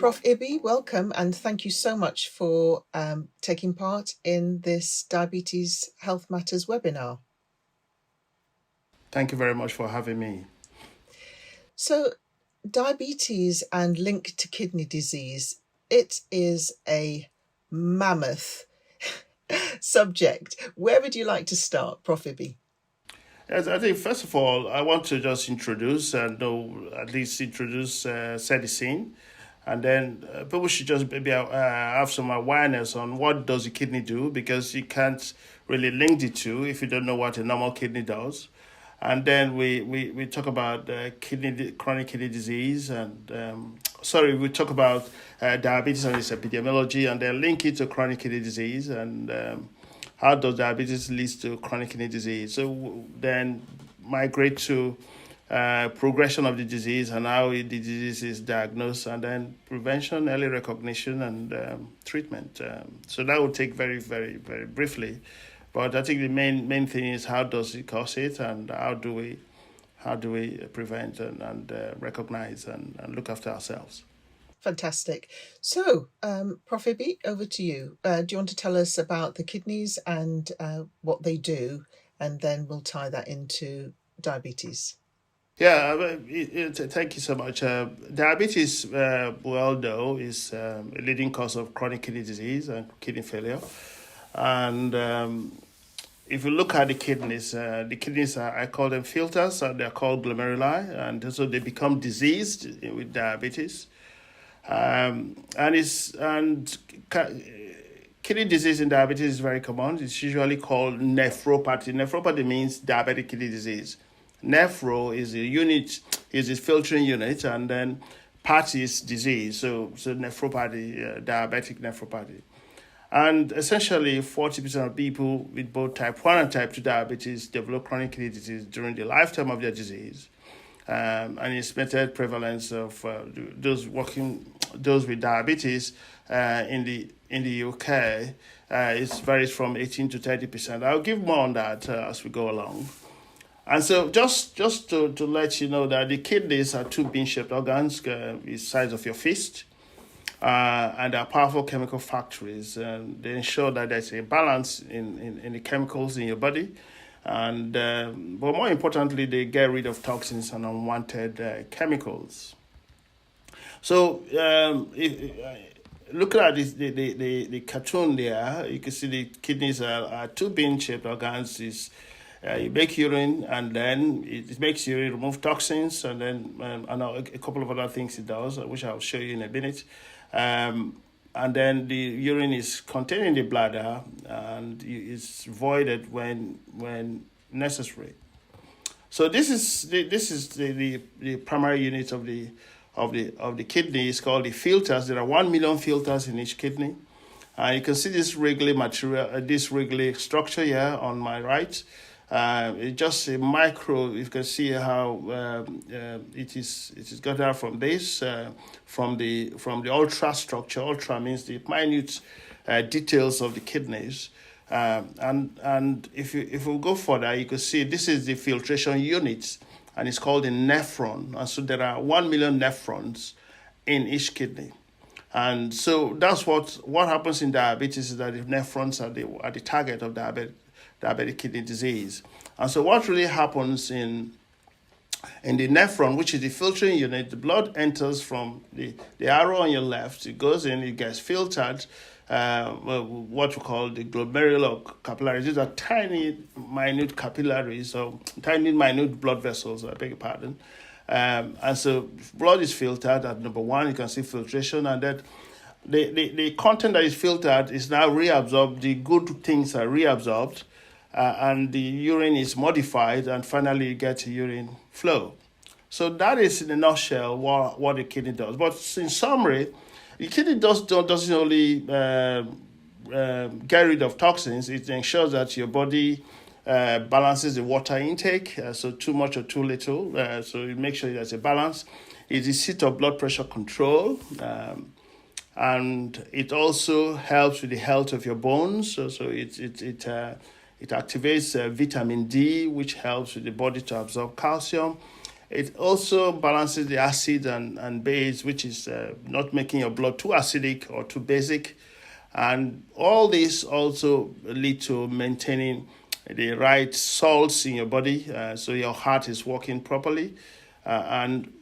Prof. Ibi, welcome, and thank you so much for taking part in this Diabetes Health Matters webinar. Thank you very much for having me. So, diabetes and link to kidney disease, it is a mammoth subject. Where would you like to start, Prof. Ibi? Yes, I think first of all, I want to just introduce set the scene, and then people should just maybe have some awareness on what does the kidney do, because you can't really link the two if you don't know what a normal kidney does. And then we talk about chronic kidney disease, and we talk about diabetes and its epidemiology, and then link it to chronic kidney disease, and how does diabetes lead to chronic kidney disease. So then migrate to progression of the disease and how the disease is diagnosed, and then prevention, early recognition, and treatment. So that will take very, very, very briefly. But I think the main thing is how does it cause it, and how do we prevent and recognize and look after ourselves. Fantastic. So, Prof. Ibi, over to you. Do you want to tell us about the kidneys and what they do, and then we'll tie that into diabetes? Yeah, thank you so much. Diabetes, well known, is a leading cause of chronic kidney disease and kidney failure. And if you look at the kidneys are, I call them filters, and they're called glomeruli, and so they become diseased with diabetes. Kidney disease in diabetes is very common. It's usually called nephropathy. Nephropathy means diabetic kidney disease. Nephro is a filtering unit, and then pathy is disease. So nephropathy, diabetic nephropathy. And essentially, 40% of people with both type 1 and type 2 diabetes develop chronic kidney disease during the lifetime of their disease. And estimated prevalence of those with diabetes in the UK varies from 18 to 30%. I'll give more on that as we go along. And so just to let you know that the kidneys are two bean-shaped organs, the size of your fist, and are powerful chemical factories. And they ensure that there's a balance in the chemicals in your body. And but more importantly, they get rid of toxins and unwanted chemicals. So looking at this, the cartoon there, you can see the kidneys are two bean-shaped organs. You make urine, and then it makes urine, remove toxins, and then a couple of other things it does, which I'll show you in a minute. And then the urine is contained in the bladder, and it's voided when necessary. So this is the primary unit of the kidney. It's called the filters. There are 1 million filters in each kidney. You can see this wriggly material, this wriggly structure here on my right. It's just a micro. You can see how it is got out from this, from the ultra structure. Ultra means the minute details of the kidneys. And if we go further, you can see this is the filtration unit, and it's called a nephron. And so there are 1 million nephrons in each kidney. And so that's what happens in diabetes, is that the nephrons are the target of diabetic kidney disease. And so what really happens in the nephron, which is the filtering unit, the blood enters from the arrow on your left, it goes in, it gets filtered, what we call the glomerular capillaries. These are tiny, minute capillaries, or tiny, minute blood vessels, I beg your pardon. And so blood is filtered at number one. You can see filtration, and that the content that is filtered is now reabsorbed. The good things are reabsorbed, and the urine is modified, and finally you get urine flow. So that is, in a nutshell, what the kidney does. But in summary, the kidney doesn't only get rid of toxins. It ensures that your body balances the water intake, so too much or too little. So you make sure there's a balance. It's the seat of blood pressure control, and it also helps with the health of your bones. So it activates vitamin D, which helps with the body to absorb calcium. It also balances the acid and base, which is not making your blood too acidic or too basic. And all this also lead to maintaining the right salts in your body, so your heart is working properly. And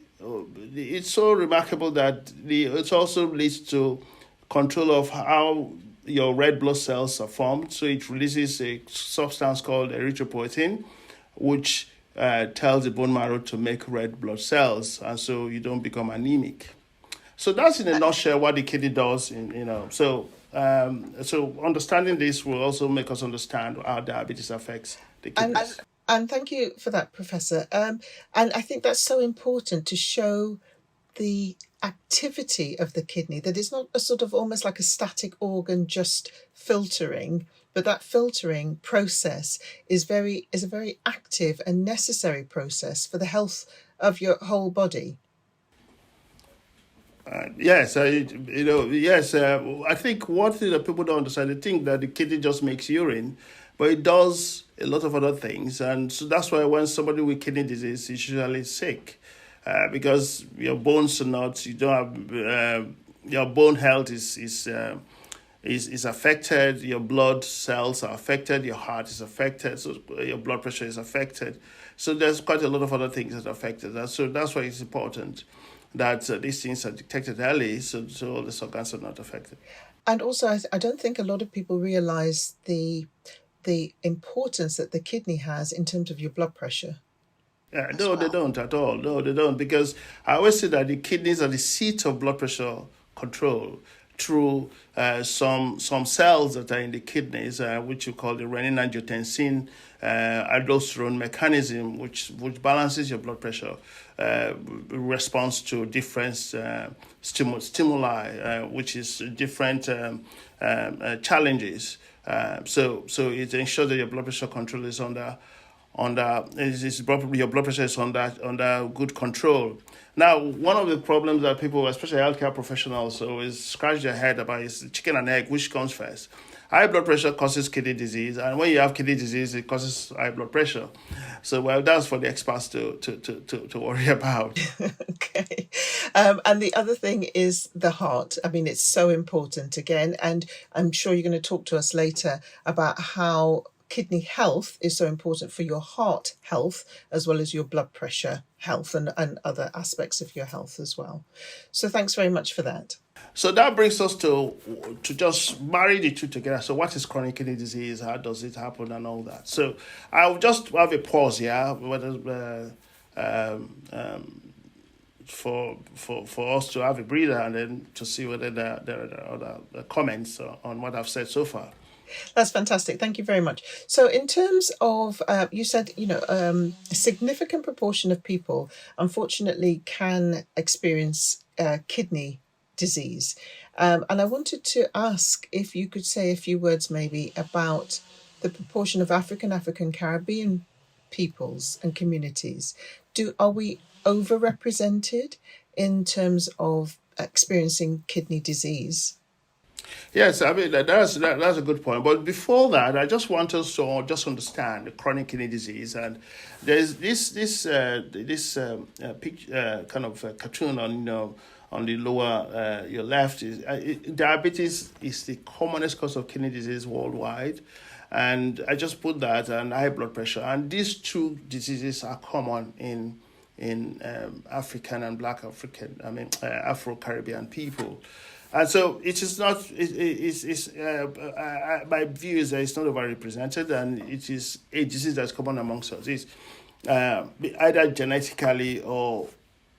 it's so remarkable that it also leads to control of how your red blood cells are formed. So it releases a substance called erythropoietin, which tells the bone marrow to make red blood cells, and so you don't become anemic. So that's in a nutshell what the kidney does. So understanding this will also make us understand how diabetes affects the kidneys. And thank you for that, Professor. And I think that's so important to show the activity of the kidney, that it's not a sort of almost like a static organ just filtering, but that filtering process is a very active and necessary process for the health of your whole body. Yes, yes. I think one thing that people don't understand, they think that the kidney just makes urine, but it does a lot of other things, and so that's why when somebody with kidney disease is usually sick, because your bones are not, you don't have, your bone health is affected, your blood cells are affected, your heart is affected, so your blood pressure is affected. So there's quite a lot of other things that are affected. So that's why it's important that these things are detected early, so all the organs are not affected. And also, I don't think a lot of people realize the importance that the kidney has in terms of your blood pressure. No, they don't at all. No, they don't, because I always say that the kidneys are the seat of blood pressure control through some cells that are in the kidneys, which you call the renin-angiotensin aldosterone mechanism, which balances your blood pressure, response to different stimuli, which is different challenges. So it ensures that your blood pressure control is your blood pressure is under good control. Now, one of the problems that people, especially healthcare professionals, always scratch their head about is chicken and egg, which comes first. High blood pressure causes kidney disease, and when you have kidney disease, it causes high blood pressure. So, well, that's for the experts to worry about. Okay. And the other thing is the heart. I mean, it's so important again, and I'm sure you're going to talk to us later about how kidney health is so important for your heart health as well as your blood pressure health and other aspects of your health as well. So thanks very much for that. So that brings us to just marry the two together. So what is chronic kidney disease? How does it happen and all that? So I'll just have a pause here for us to have a breather and then to see whether there are other comments on what I've said so far. That's fantastic. Thank you very much. So in terms of, you said, a significant proportion of people, unfortunately, can experience kidney disease. And I wanted to ask if you could say a few words maybe about the proportion of African Caribbean peoples and communities. Are we overrepresented in terms of experiencing kidney disease? Yes, I mean that's a good point. But before that, I just want us to just understand the chronic kidney disease. And there's this kind of cartoon on the lower your left is diabetes is the commonest cause of kidney disease worldwide, and I just put that and high blood pressure. And these two diseases are common in African and Black African, Afro-Caribbean people. And so it is not. My view is that it's not overrepresented, and it is a disease that's common amongst us. It's either genetically or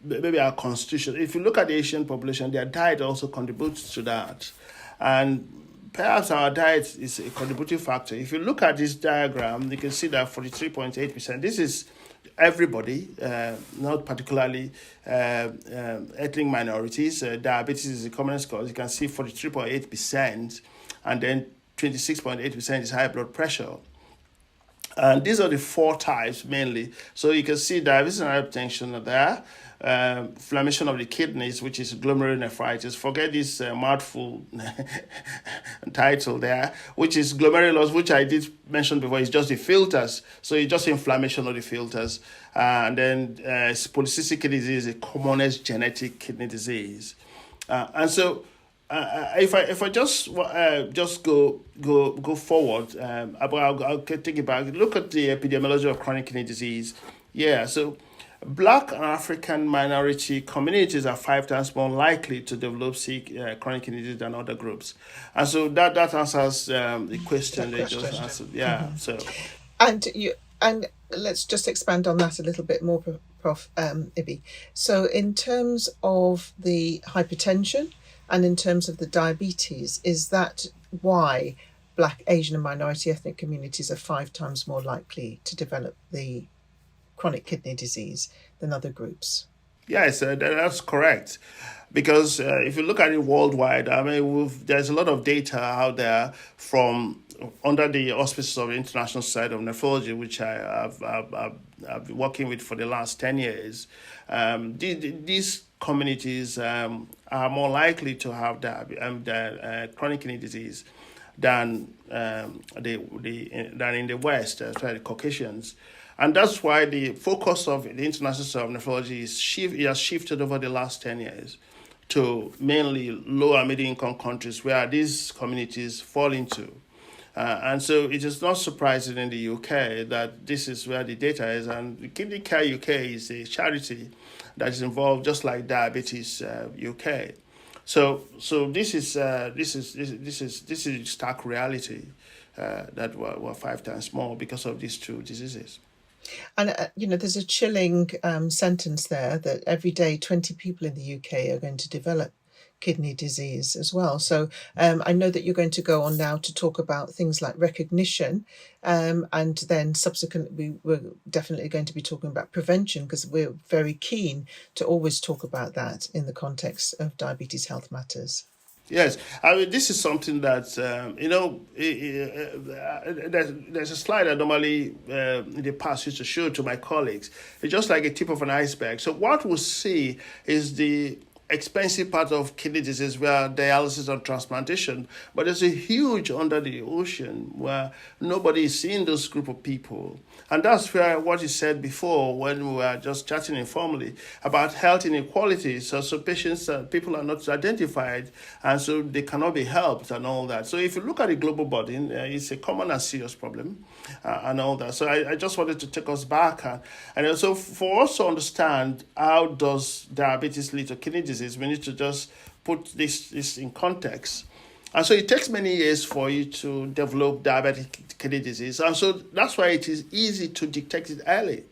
maybe our constitution. If you look at the Asian population, their diet also contributes to that, and perhaps our diet is a contributing factor. If you look at this diagram, you can see that 43.8%. This is everybody, not particularly ethnic minorities. Diabetes is the commonest cause. You can see 43.8%, and then 26.8% is high blood pressure. And these are the four types mainly. So you can see diabetes and hypertension are there. Inflammation of the kidneys, which is glomerulonephritis. Forget this mouthful title there, which is glomerulus, which I did mention before. It's just the filters. So it's just inflammation of the filters. And then polycystic kidney disease is the commonest genetic kidney disease. And so if I just go forward, I'll take it back. Look at the epidemiology of chronic kidney disease. Yeah, so Black and African minority communities are 5 times more likely to develop chronic kidney disease than other groups, and so that answers the question they just answered. Yeah, so and let's just expand on that a little bit more, Prof. Ibi. So in terms of the hypertension and in terms of the diabetes, is that why Black, Asian and minority ethnic communities are 5 times more likely to develop the chronic kidney disease than other groups? Yes, that's correct. Because if you look at it worldwide, I mean, there's a lot of data out there from under the auspices of the International Society of Nephrology, which I've been working with for the last 10 years. These communities are more likely to have chronic kidney disease than than in the West, especially the Caucasians. And that's why the focus of the International Society of Nephrology has shifted over the last 10 years to mainly low and middle income countries where these communities fall into. And so it is not surprising in the UK that this is where the data is. And the Kidney Care UK is a charity that is involved, just like Diabetes UK. So this is stark reality that we're 5 times more because of these two diseases. And, there's a chilling sentence there that every day 20 people in the UK are going to develop kidney disease as well. So I know that you're going to go on now to talk about things like recognition, and then subsequently we're definitely going to be talking about prevention, because we're very keen to always talk about that in the context of Diabetes Health Matters. Yes, I mean, this is something that, there's a slide I normally in the past used to show to my colleagues. It's just like a tip of an iceberg. So what we'll see is the expensive part of kidney disease, where dialysis and transplantation, but there's a huge under the ocean where nobody is seeing those group of people. And that's where what you said before when we were just chatting informally about health inequalities. So patients, people are not identified, and so they cannot be helped and all that. So if you look at the global burden, it's a common and serious problem and all that. So I just wanted to take us back. And also for us to understand how does diabetes lead to kidney disease, we need to just put this in context. And so it takes many years for you to develop diabetic kidney disease. And so that's why it is easy to detect it early.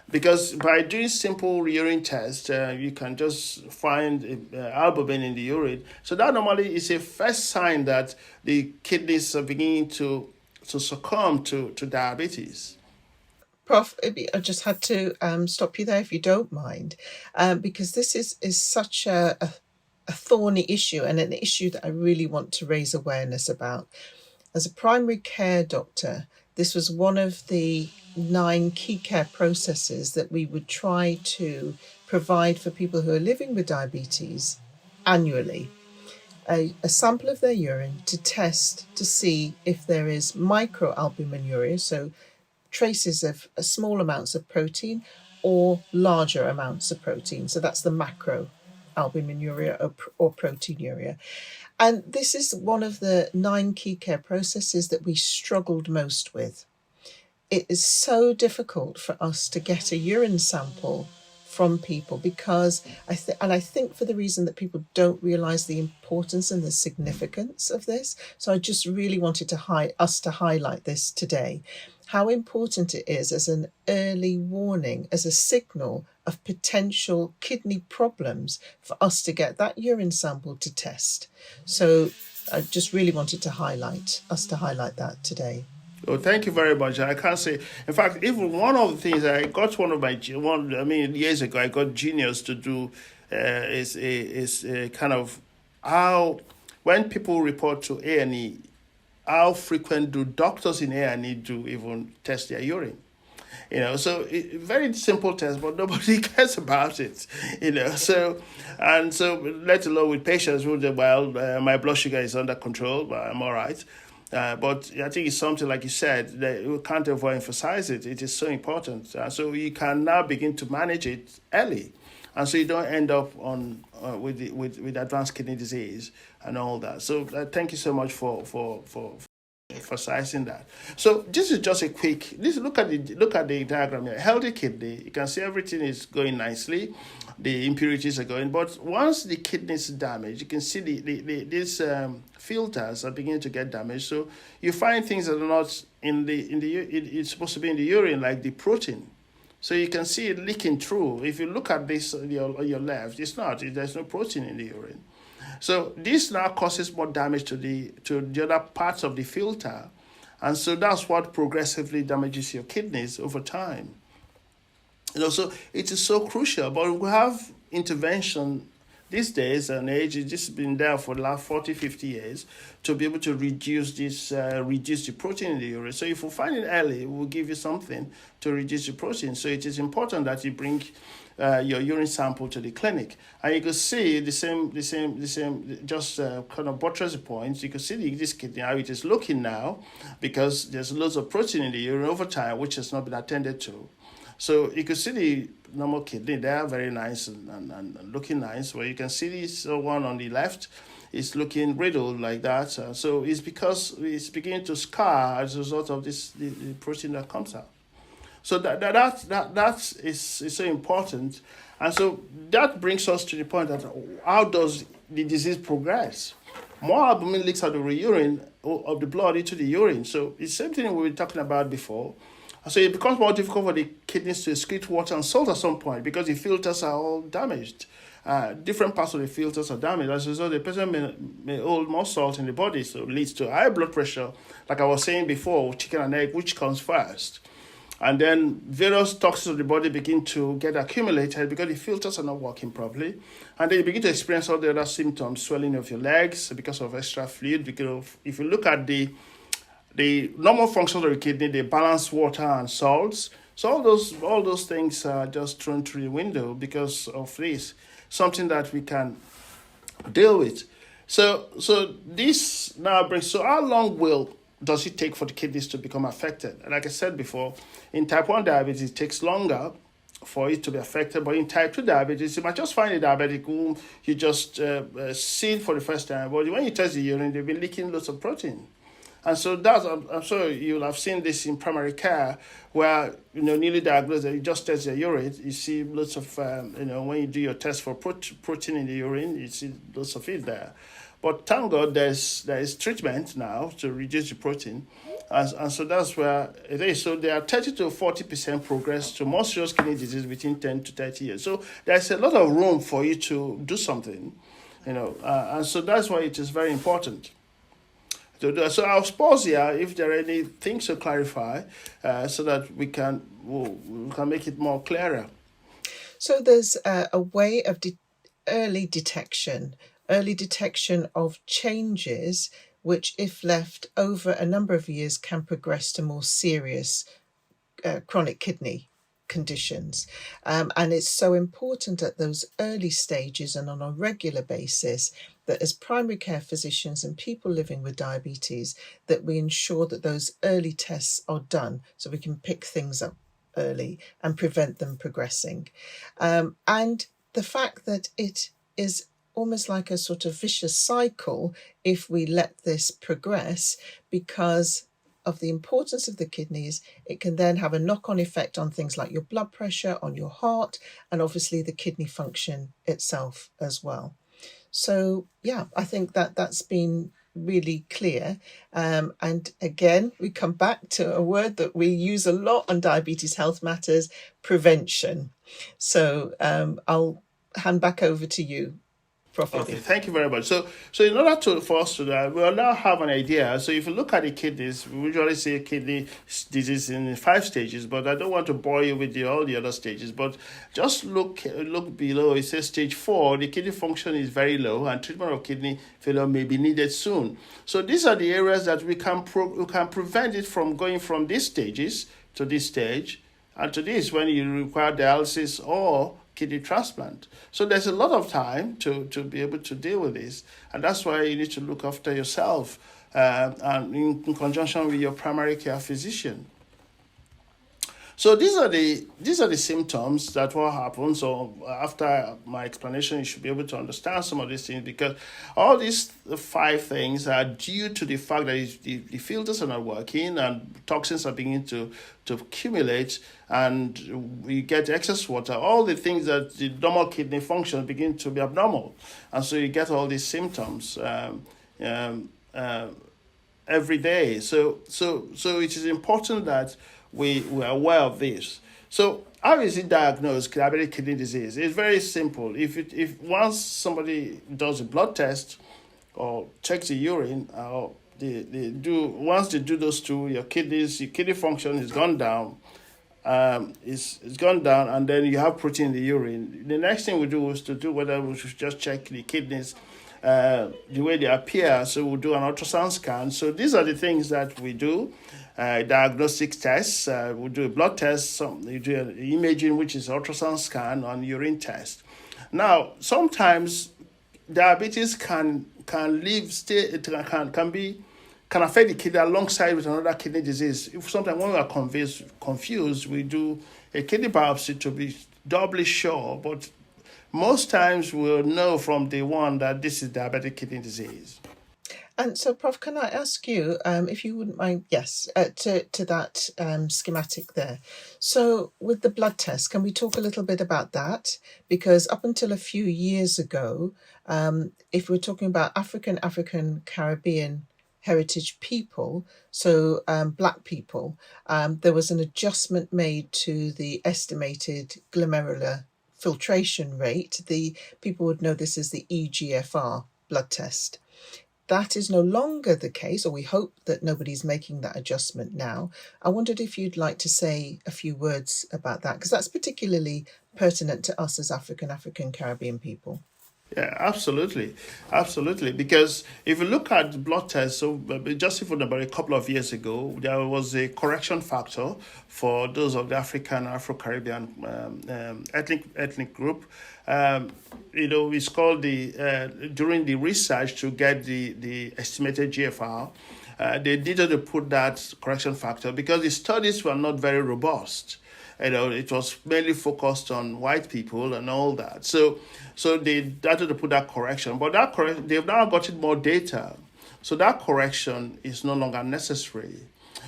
Because by doing simple urine tests, you can just find albumin in the urine. So that normally is a first sign that the kidneys are beginning to succumb to diabetes. Prof, I just had to stop you there, if you don't mind, because this is such a thorny issue, and an issue that I really want to raise awareness about. As a primary care doctor, this was one of the 9 key care processes that we would try to provide for people who are living with diabetes annually. A sample of their urine to test to see if there is microalbuminuria, so traces of small amounts of protein, or larger amounts of protein. So that's the macroalbuminuria or proteinuria. And this is one of the 9 key care processes that we struggled most with. It is so difficult for us to get a urine sample from people because I think for the reason that people don't realise the importance and the significance of this. So I just really wanted us to highlight this today, how important it is as an early warning, as a signal of potential kidney problems for us to get that urine sample to test. So I just really wanted to highlight that today. Oh, thank you very much. I can't say. In fact, even one of the things I got years ago, I got Genius to do is kind of how when people report to A&E, how frequent do doctors in A&E do even test their urine? So very simple test, but nobody cares about it. So let alone with patients who say, well, my blood sugar is under control, but I'm all right. But I think it's something like you said that we can't avoid emphasize it. It is so important. So you can now begin to manage it early, and so you don't end up on with advanced kidney disease and all that. So thank you so much for emphasizing that. So this is just a quick. Look at the diagram here. Healthy kidney, you can see everything is going nicely. The impurities are going, but once the kidney is damaged, you can see these filters are beginning to get damaged. So you find things that are not it's supposed to be in the urine, like the protein. So you can see it leaking through. If you look at this on your left, it's not. There's no protein in the urine. So this now causes more damage to the other parts of the filter, and so that's what progressively damages your kidneys over time. So it is so crucial, but we have intervention these days and age. It's just been there for the last 40, 50 years to be able to reduce the protein in the urine. So if we find it early, we'll give you something to reduce the protein. So it is important that you bring your urine sample to the clinic, and you can see the same. Just kind of buttress the points. You can see this kidney how it is looking now, because there's loads of protein in the urine over time, which has not been attended to. So you can see the normal kidney; they are very nice and looking nice. Where you can see this one on the left is looking riddled like that. So it's because it's beginning to scar as a result of the protein that comes out. So that is so important, and so that brings us to the point that how does the disease progress? More albumin leaks out of the urine of the blood into the urine. So it's the same thing we were talking about before. So it becomes more difficult for the kidneys to excrete water and salt at some point because the filters are all damaged. Different parts of the filters are damaged. As a result, the person may hold more salt in the body, so it leads to high blood pressure. Like I was saying before, chicken and egg, which comes first? And then various toxins of the body begin to get accumulated because the filters are not working properly. And then you begin to experience all the other symptoms, swelling of your legs because of extra fluid. Because if you look at the normal functions of the kidney, they balance water and salts. So all those things are just thrown through the window because of this, something that we can deal with. So this now brings, so how long does it take for the kidneys to become affected? And like I said before, in type 1 diabetes, it takes longer for it to be affected. But in type 2 diabetes, you might just find a diabetic whom you just see for the first time. But when you test the urine, they've been leaking lots of protein. And so I'm sure you'll have seen this in primary care where, newly diagnosed, you just test your urine, you see lots of, when you do your test for protein in the urine, you see lots of it there. But thank God there is treatment now to reduce the protein. And so that's where it is. So there are 30 to 40% progress to more serious kidney disease within 10 to 30 years. So there's a lot of room for you to do something, and so that's why it is very important. So I'll pause here if there are any things to clarify so that we can make it more clearer. So there's a way of early detection of changes which, if left over a number of years, can progress to more serious chronic kidney conditions. And it's so important at those early stages and on a regular basis that as primary care physicians and people living with diabetes, that we ensure that those early tests are done so we can pick things up early and prevent them progressing. And the fact that it is almost like a sort of vicious cycle if we let this progress, because of the importance of the kidneys, it can then have a knock-on effect on things like your blood pressure, on your heart, and obviously the kidney function itself as well. So yeah, I think that's been really clear. And again, we come back to a word that we use a lot on Diabetes Health Matters, prevention. So I'll hand back over to you. Prof. Okay, Ibi. thank you very much. So in order for us to that, we'll now have an idea. So if you look at the kidneys, we usually say kidney disease in 5 stages, but I don't want to bore you with all the other stages. But just look below. It says stage 4. The kidney function is very low, and treatment of kidney failure may be needed soon. So these are the areas that we can prevent it from going from these stages to this stage, and to this when you require dialysis or kidney transplant. So there's a lot of time to be able to deal with this, and that's why you need to look after yourself and in conjunction with your primary care physician. So these are the symptoms that will happen. So after my explanation, you should be able to understand some of these things, because all these 5 things are due to the fact that the filters are not working and toxins are beginning to accumulate, and we get excess water. All the things that the normal kidney function begin to be abnormal, and so you get all these symptoms every day. So it is important that we are aware of this. So how is it diagnosed, diabetic kidney disease? It's very simple. If once somebody does a blood test or checks the urine, or once they do those two, your kidney function has gone down. It's gone down, and then you have protein in the urine. The next thing we do is to do whether we should just check the kidneys the way they appear. So we'll do an ultrasound scan. So these are the things that we do. Diagnostic tests. We do a blood test. You do an imaging, which is ultrasound scan, and urine test. Now, sometimes diabetes can affect the kidney alongside with another kidney disease. Sometimes when we are confused, we do a kidney biopsy to be doubly sure. But most times we'll know from day one that this is diabetic kidney disease. And so, Prof, can I ask you, if you wouldn't mind, to that schematic there. So with the blood test, can we talk a little bit about that? Because up until a few years ago, if we're talking about African Caribbean heritage people, so Black people, there was an adjustment made to the estimated glomerular filtration rate. The people would know this as the EGFR blood test. That is no longer the case, or we hope that nobody's making that adjustment now. I wondered if you'd like to say a few words about that, because that's particularly pertinent to us as African Caribbean people. Yeah, absolutely. Because if you look at blood tests, so just even about a couple of years ago, there was a correction factor for those of the African, Afro-Caribbean ethnic group. It's called during the research to get the estimated GFR, they needed to put that correction factor because the studies were not very robust. It was mainly focused on white people and all that. So they had to put that correction. But they've now gotten more data. So that correction is no longer necessary.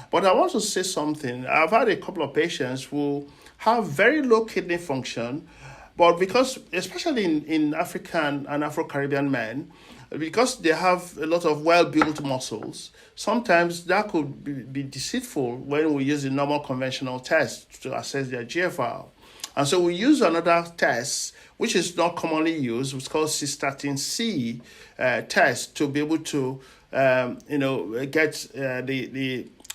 But I want to say something. I've had a couple of patients who have very low kidney function, but because, especially in African and Afro-Caribbean men, because they have a lot of well-built muscles, sometimes that could be deceitful when we use the normal conventional test to assess their GFR. And so we use another test, which is not commonly used, it's called cystatin C test, to be able to, get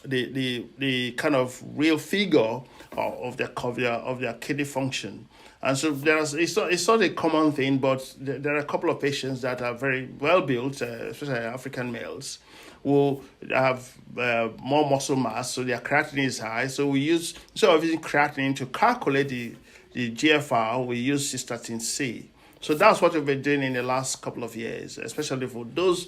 the kind of real figure of their kidney function. And so it's not a common thing, but there are a couple of patients that are very well built, especially African males, who have more muscle mass, so their creatinine is high. So we use, instead of using creatinine to calculate the GFR, we use cystatin C. So that's what we've been doing in the last couple of years, especially for those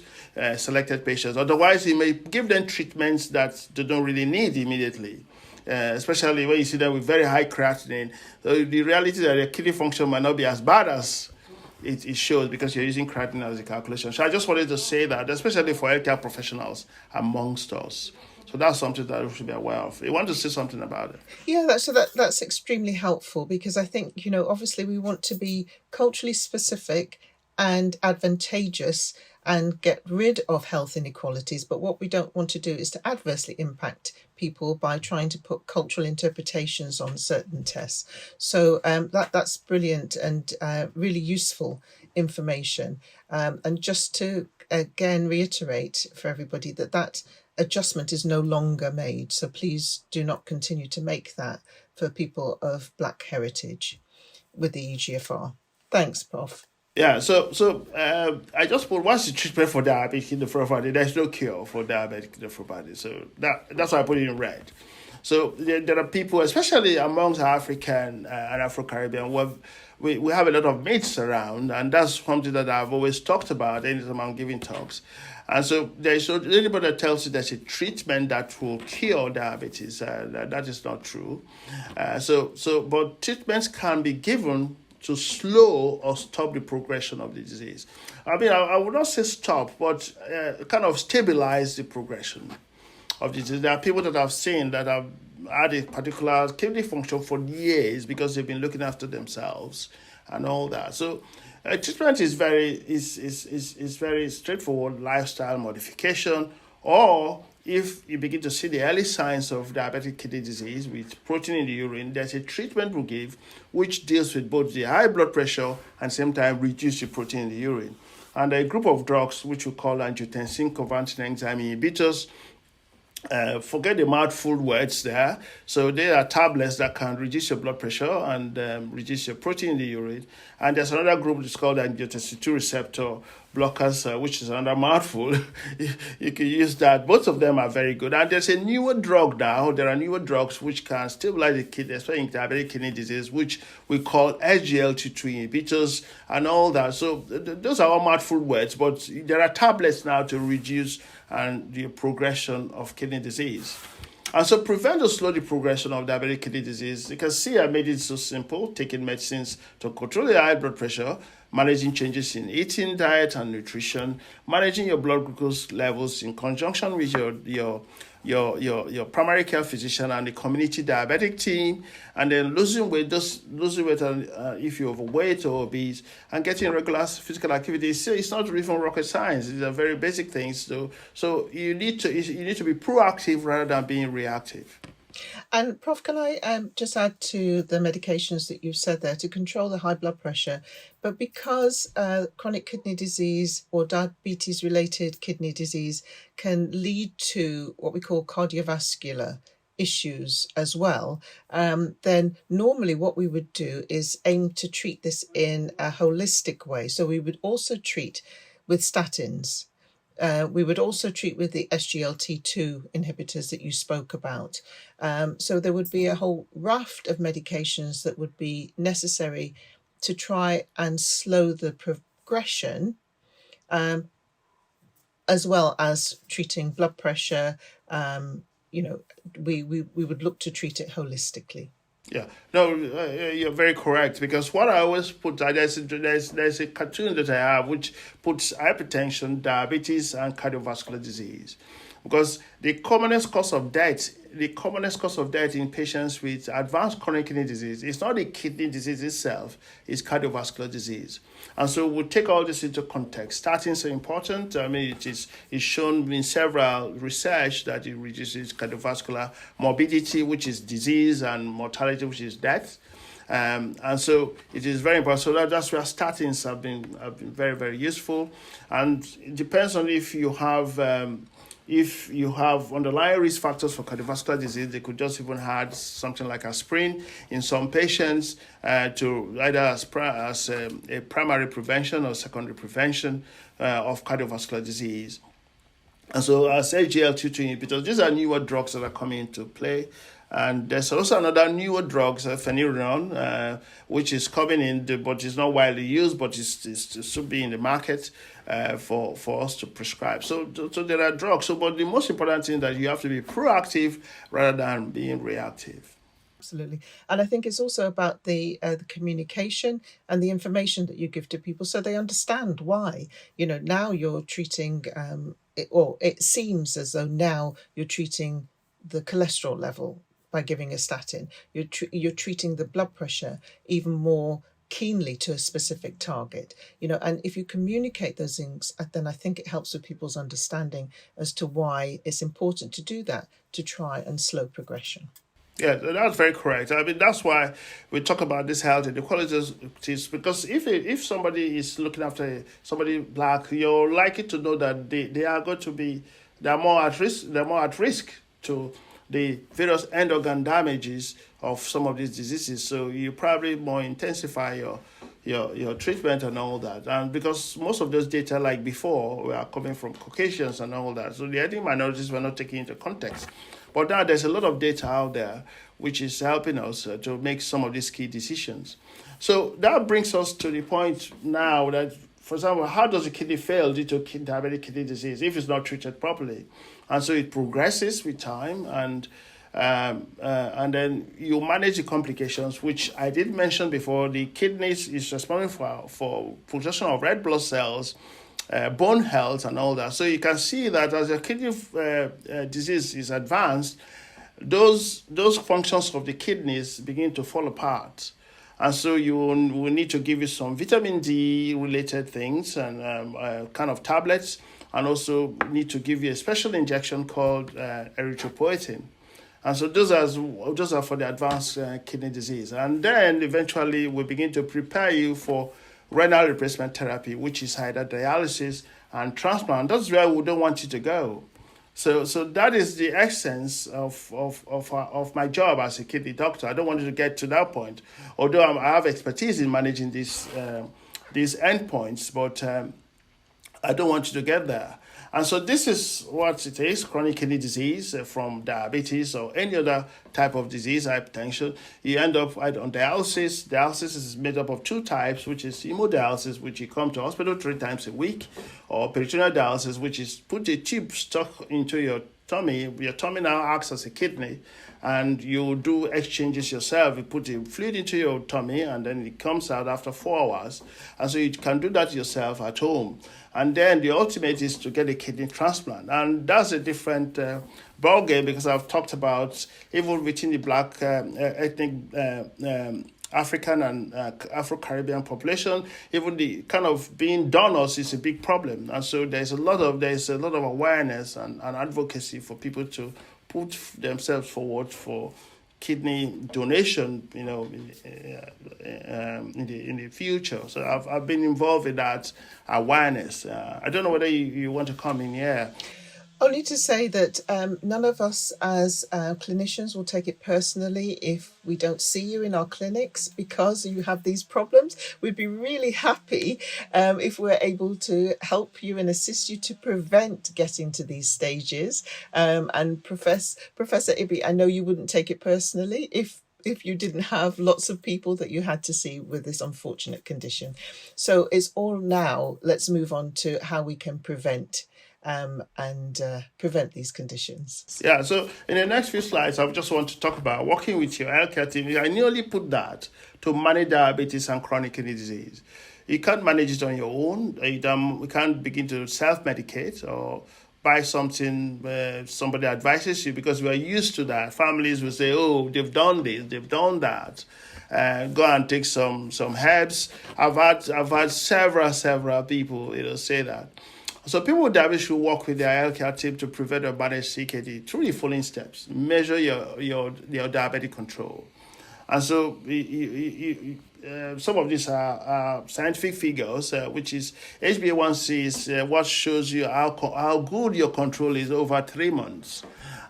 selected patients. Otherwise, you may give them treatments that they don't really need immediately. Especially when you see them with very high creatinine. So the reality is that their kidney function might not be as bad as it shows because you're using creatinine as a calculation. So I just wanted to say that, especially for healthcare professionals amongst us. So that's something that we should be aware of. You want to say something about it? Yeah, that's extremely helpful, because I think, obviously we want to be culturally specific and advantageous and get rid of health inequalities. But what we don't want to do is to adversely impact people by trying to put cultural interpretations on certain tests. So that's brilliant and really useful information. And just to again reiterate for everybody that adjustment is no longer made. So please do not continue to make that for people of Black heritage with the EGFR. Thanks, Prof. Yeah, I just put what's the treatment for diabetic nephropathy? There's no cure for diabetic nephropathy, so that's why I put it in red. So there are people, especially amongst African and Afro-Caribbean, we have a lot of myths around, and that's something that I've always talked about anytime I'm giving talks. And so there's anybody that tells you there's a treatment that will cure diabetes, that is not true. But treatments can be given to slow or stop the progression of the disease. I mean, I would not say stop, but kind of stabilize the progression of the disease. There are people that I've seen that have had a particular kidney function for years because they've been looking after themselves and all that. So treatment is very straightforward: lifestyle modification, or if you begin to see the early signs of diabetic kidney disease with protein in the urine, there's a treatment we give which deals with both the high blood pressure and same time reduce the protein in the urine. And a group of drugs which we call angiotensin converting enzyme inhibitors. Forget the mouthful words there. So they are tablets that can reduce your blood pressure and reduce your protein in the urine. And there's another group that's called angiotensin 2 receptor blockers, which is another mouthful. You can use that. Both of them are very good. And there's a newer drug now. There are newer drugs which can stabilize the kidney, especially in diabetic kidney disease, which we call SGLT2 inhibitors and all that. So those are all mouthful words, but there are tablets now to reduce and the progression of kidney disease. And so prevent or slow the progression of diabetic kidney disease. You can see I made it so simple: taking medicines to control the high blood pressure, managing changes in eating, diet, and nutrition, managing your blood glucose levels in conjunction with your primary care physician and the community diabetic team, and then losing weight if you're overweight or obese, and getting regular physical activity. So it's not even rocket science. These are very basic things. So you need to be proactive rather than being reactive. And Prof, can I just add to the medications that you've said there to control the high blood pressure? But because chronic kidney disease or diabetes-related kidney disease can lead to what we call cardiovascular issues as well, then normally what we would do is aim to treat this in a holistic way. So we would also treat with statins. We would also treat with the SGLT2 inhibitors that you spoke about. So there would be a whole raft of medications that would be necessary to try and slow the progression, as well as treating blood pressure. We would look to treat it holistically. Yeah, no, you're very correct, because what I always put, there's a cartoon that I have which puts hypertension, diabetes, and cardiovascular disease, because the commonest cause of death in patients with advanced chronic kidney disease is not the kidney disease itself, it's cardiovascular disease. And so we'll take all this into context. Statins are important. I mean, it's shown in several research that it reduces cardiovascular morbidity, which is disease, and mortality, which is death. And so it is very important. So that's where statins have been very, very useful. And it depends on if you have underlying risk factors for cardiovascular disease. They could just even add something like aspirin in some patients to either as a primary prevention or secondary prevention of cardiovascular disease. And so as SGLT2 inhibitors, these are newer drugs that are coming into play. And there's also another newer drug, phenylenedione, which is coming in, but it's not widely used, but it should be in the market for us to prescribe. So there are drugs. But the most important thing is that you have to be proactive rather than being reactive. Absolutely. And I think it's also about the communication and the information that you give to people so they understand why. Now you're treating, it seems as though now you're treating the cholesterol level by giving a statin. You're treating the blood pressure even more keenly to a specific target. And if you communicate those things, then I think it helps with people's understanding as to why it's important to do that, to try and slow progression. Yeah, that's very correct. I mean, that's why we talk about this health inequalities, because if somebody is looking after somebody black, you're likely to know that they are going to be they're more at risk. They're more at risk to the various end organ damages of some of these diseases. So you probably more intensify your treatment and all that. And because most of those data, like before, were coming from Caucasians and all that, so the ethnic minorities were not taken into context. But now there's a lot of data out there which is helping us to make some of these key decisions. So that brings us to the point now that, for example, how does a kidney fail due to diabetic kidney disease if it's not treated properly? And so it progresses with time, and then you manage the complications, which I did mention before. The kidneys is responsible for production of red blood cells, bone health, and all that. So you can see that as a kidney disease is advanced, those functions of the kidneys begin to fall apart. And so you will need to give you some vitamin D related things and kind of tablets, and also need to give you a special injection called erythropoietin. And so those are for the advanced kidney disease. And then eventually we begin to prepare you for renal replacement therapy, which is either dialysis and transplant. That's where we don't want you to go. So that is the essence of my job as a kidney doctor. I don't want you to get to that point, although I have expertise in managing these endpoints, but I don't want you to get there. And so this is what it is: chronic kidney disease from diabetes or any other type of disease, hypertension. You end up either on dialysis. Dialysis is made up of two types, which is hemodialysis, which you come to hospital 3 times a week, or peritoneal dialysis, which is put a tube stuck into your tummy. Your tummy now acts as a kidney, and you do exchanges yourself. You put the fluid into your tummy, and then it comes out after 4 hours. And so you can do that yourself at home. And then the ultimate is to get a kidney transplant. And that's a different ballgame, because I've talked about even within the black ethnic African and Afro-Caribbean population, even the kind of being donors is a big problem. And so there's a lot of awareness and advocacy for people to put themselves forward for kidney donation, in the future. So I've been involved in that awareness. I don't know whether you want to come in here. Only to say that none of us as clinicians will take it personally if we don't see you in our clinics because you have these problems. We'd be really happy if we're able to help you and assist you to prevent getting to these stages. And Professor Ibi, I know you wouldn't take it personally if you didn't have lots of people that you had to see with this unfortunate condition. So it's all now. Let's move on to how we can prevent these conditions. Yeah, so in the next few slides, I just want to talk about working with your healthcare team. I nearly put that to manage diabetes and chronic kidney disease. You can't manage it on your own. You can't begin to self-medicate or buy something somebody advises you, because we are used to that. Families will say, oh, they've done this, they've done that. Go and take some herbs. I've had several people say that. So people with diabetes should work with their healthcare team to prevent or manage CKD through the following steps. Measure your diabetic control. And so some of these are scientific figures, which is HbA1c is what shows you how good your control is over 3 months.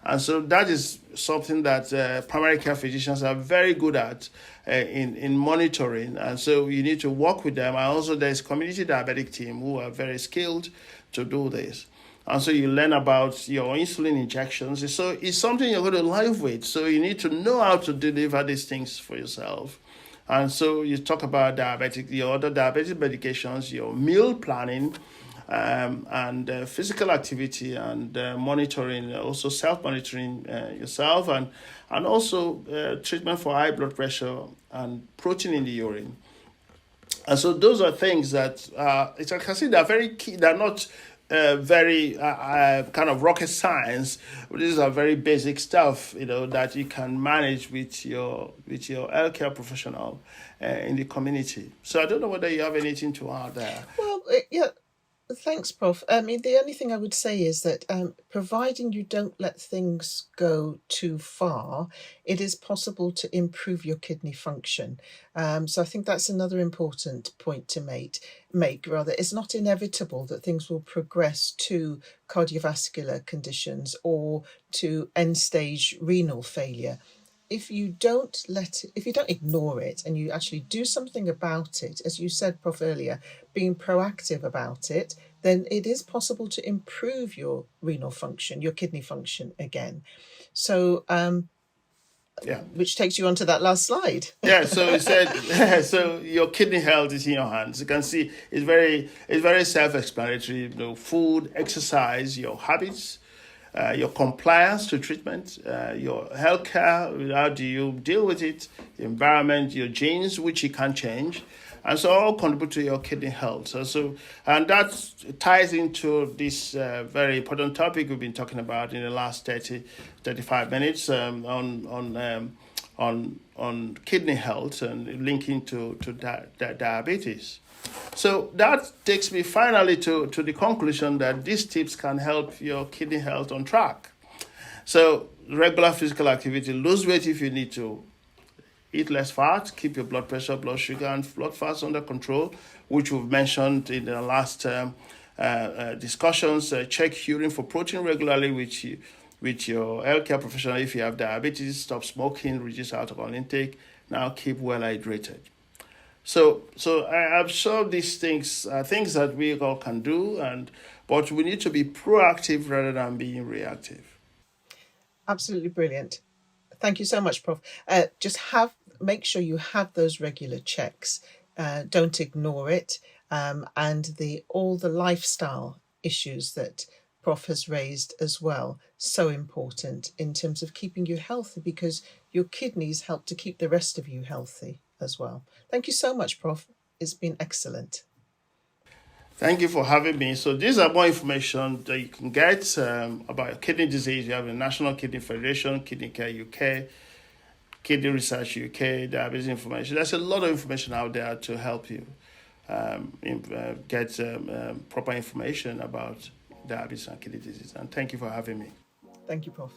And so that is something that primary care physicians are very good at in monitoring. And so you need to work with them. And also there's community diabetic team who are very skilled to do this. And so you learn about your insulin injections. So it's something you're going to live with. So you need to know how to deliver these things for yourself. And so you talk about your other diabetic medications, your meal planning, and physical activity and monitoring, also self-monitoring yourself, and also treatment for high blood pressure and protein in the urine. And so those are things that I can see they're very key. They're not very kind of rocket science. These are very basic stuff, that you can manage with your healthcare professional in the community. So I don't know whether you have anything to add there. Well, yeah. Thanks, Prof. I mean, the only thing I would say is that providing you don't let things go too far, it is possible to improve your kidney function. So I think that's another important point to make. Rather, it's not inevitable that things will progress to cardiovascular conditions or to end-stage renal failure. If you don't ignore it and you actually do something about it, as you said, Prof, earlier, being proactive about it, then it is possible to improve your renal function, your kidney function again. So, which takes you on to that last slide. Yeah, so it said, so your kidney health is in your hands. You can see it's very self-explanatory. Food, exercise, your habits, your compliance to treatment, your healthcare, how do you deal with it, the environment, your genes, which you can change, and so all contribute to your kidney health. And that ties into this very important topic we've been talking about in the last 35 minutes on kidney health and linking to diabetes. So that takes me finally to the conclusion that these tips can help your kidney health on track. So regular physical activity, lose weight if you need to, eat less fat, keep your blood pressure, blood sugar, and blood fats under control, which we've mentioned in the last discussions. Check urine for protein regularly with your healthcare professional. If you have diabetes, stop smoking, reduce alcohol intake. Now keep well hydrated. So I'm sure these things are things that we all can do, but we need to be proactive rather than being reactive. Absolutely brilliant. Thank you so much, Prof. Make sure you have those regular checks. Don't ignore it. And all the lifestyle issues that Prof has raised as well, so important in terms of keeping you healthy, because your kidneys help to keep the rest of you healthy as well. Thank you so much, Prof. It's been excellent. Thank you for having me. So these are more information that you can get about kidney disease. You have the National Kidney Federation, Kidney Care UK, Kidney Research UK, diabetes information. There's a lot of information out there to help you get proper information about diabetes and kidney disease. And thank you for having me. Thank you, Prof.